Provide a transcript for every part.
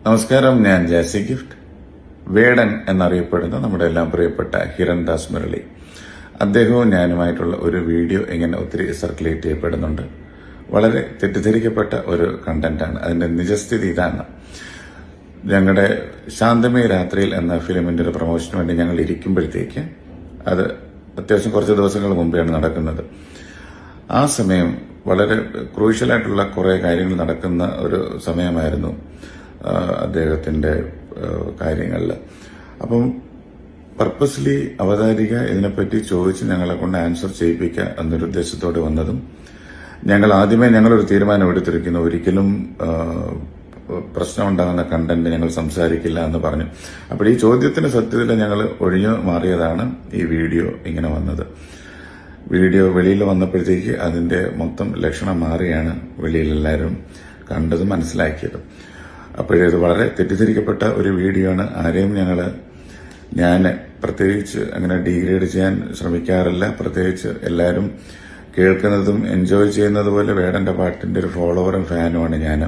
നമസ്കാരം, ഞാൻ ജാസി ഗിഫ്റ്റ്. വേടൻ എന്നറിയപ്പെടുന്ന നമ്മുടെ എല്ലാം പ്രിയപ്പെട്ട ഹിരൺദാസ് മുരളി, അദ്ദേഹവും ഞാനുമായിട്ടുള്ള ഒരു വീഡിയോ ഇങ്ങനെ ഒത്തിരി സർക്കുലേറ്റ് ചെയ്യപ്പെടുന്നുണ്ട്. വളരെ തെറ്റിദ്ധരിക്കപ്പെട്ട ഒരു കണ്ടന്റാണ്. അതിന്റെ നിജസ്ഥിതി ഇതാണ്. ഞങ്ങളുടെ ശാന്തമേ രാത്രിയിൽ എന്ന ഫിലിമിന്റെ ഒരു പ്രൊമോഷന് വേണ്ടി ഞങ്ങൾ ഇരിക്കുമ്പോഴത്തേക്ക്, അത് അത്യാവശ്യം കുറച്ച് ദിവസങ്ങൾ മുമ്പെയാണ് നടക്കുന്നത്. ആ സമയം വളരെ ക്രൂഷ്യലായിട്ടുള്ള കുറെ കാര്യങ്ങൾ നടക്കുന്ന ഒരു സമയമായിരുന്നു അദ്ദേഹത്തിന്റെ കാര്യങ്ങളിൽ. അപ്പം പർപ്പസ്ലി അവതാരിക ഇതിനെപ്പറ്റി ചോദിച്ച് ഞങ്ങളെ കൊണ്ട് ആൻസർ ചെയ്യിപ്പിക്കുക എന്നൊരു ഉദ്ദേശത്തോടെ വന്നതും, ഞങ്ങൾ ആദ്യമേ ഞങ്ങളൊരു തീരുമാനം എടുത്തിരിക്കുന്നു, ഒരിക്കലും പ്രശ്നമുണ്ടാകുന്ന കണ്ടന്റ് ഞങ്ങൾ സംസാരിക്കില്ല എന്ന് പറഞ്ഞു. അപ്പോൾ ഈ ചോദ്യത്തിന് സത്യത്തിൽ ഞങ്ങൾ ഒഴിഞ്ഞു മാറിയതാണ് ഈ വീഡിയോ ഇങ്ങനെ വന്നത്. വീഡിയോ വെളിയിൽ വന്നപ്പോഴത്തേക്ക് അതിന്റെ മൊത്തം ലക്ഷണം മാറിയാണ് വെളിയിലെല്ലാവരും കണ്ടതും മനസ്സിലാക്കിയതും. അപ്പോഴത് വളരെ തെറ്റിദ്ധരിക്കപ്പെട്ട ഒരു വീഡിയോ ആണ്. ആരെയും ഞാൻ പ്രത്യേകിച്ച് അങ്ങനെ ഡീഗ്രേഡ് ചെയ്യാൻ ശ്രമിക്കാറില്ല. പ്രത്യേകിച്ച് എല്ലാവരും കേൾക്കുന്നതും എൻജോയ് ചെയ്യുന്നത് പോലെ വേടന്റെ പാട്ടിന്റെ ഒരു ഫോളോവറും ഫാനുമാണ് ഞാൻ.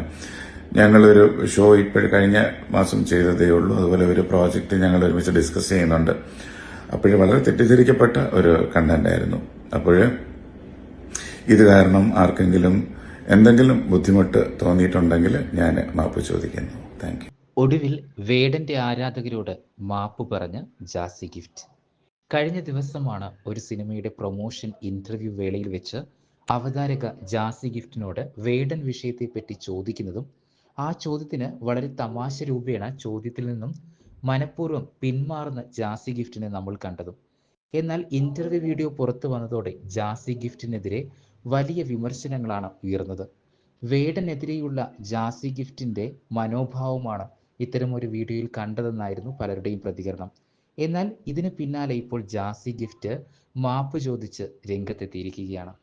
ഞങ്ങളൊരു ഷോ കഴിഞ്ഞ മാസം ചെയ്തതേ ഉള്ളൂ. അതുപോലെ ഒരു പ്രോജക്റ്റ് ഞങ്ങൾ ഒരുമിച്ച് ഡിസ്കസ് ചെയ്യുന്നുണ്ട്. അപ്പോഴും വളരെ തെറ്റിദ്ധരിക്കപ്പെട്ട ഒരു കണ്ടന്റ് ആയിരുന്നു. ഇത് കാരണം ആർക്കെങ്കിലും എന്തെങ്കിലും ബുദ്ധിമുട്ട് തോന്നിയിട്ടുണ്ടെങ്കിൽ ഞാൻ മാപ്പ് ചോദിക്കുന്നു. Thank you. ഒടുവിൽ വേടന്റെ ആരാധകരോട് മാപ്പ് പറഞ്ഞ ജാസി ഗിഫ്റ്റ്. കഴിഞ്ഞ ദിവസമാണ് ഒരു സിനിമയുടെ പ്രൊമോഷൻ ഇന്റർവ്യൂ വേളയിൽ വെച്ച് അവതാരക ജാസി ഗിഫ്റ്റിനോട് വേടൻ വിഷയത്തെപ്പറ്റി ചോദിക്കുന്നതും, ആ ചോദ്യത്തിന് വളരെ തമാശ രൂപേണ ചോദ്യത്തിൽ നിന്നും മനഃപൂർവ്വം പിന്മാറുന്ന ജാസി ഗിഫ്റ്റിനെ നമ്മൾ കണ്ടതും. എന്നാൽ ഇന്റർവ്യൂ വീഡിയോ പുറത്തു വന്നതോടെ ജാസി ഗിഫ്റ്റിനെതിരെ വലിയ വിമർശനങ്ങളാണ് ഉയർന്നത്. വേടനെതിരെയുള്ള ജാസി ഗിഫ്റ്റിന്റെ മനോഭാവമാണ് ഇത്തരം ഒരു വീഡിയോയിൽ കണ്ടതെന്നായിരുന്നു പലരുടെയും പ്രതികരണം. എന്നാൽ ഇതിന് പിന്നാലെ ഇപ്പോൾ ജാസി ഗിഫ്റ്റ് മാപ്പ് ചോദിച്ച് രംഗത്തെത്തിയിരിക്കുകയാണ്.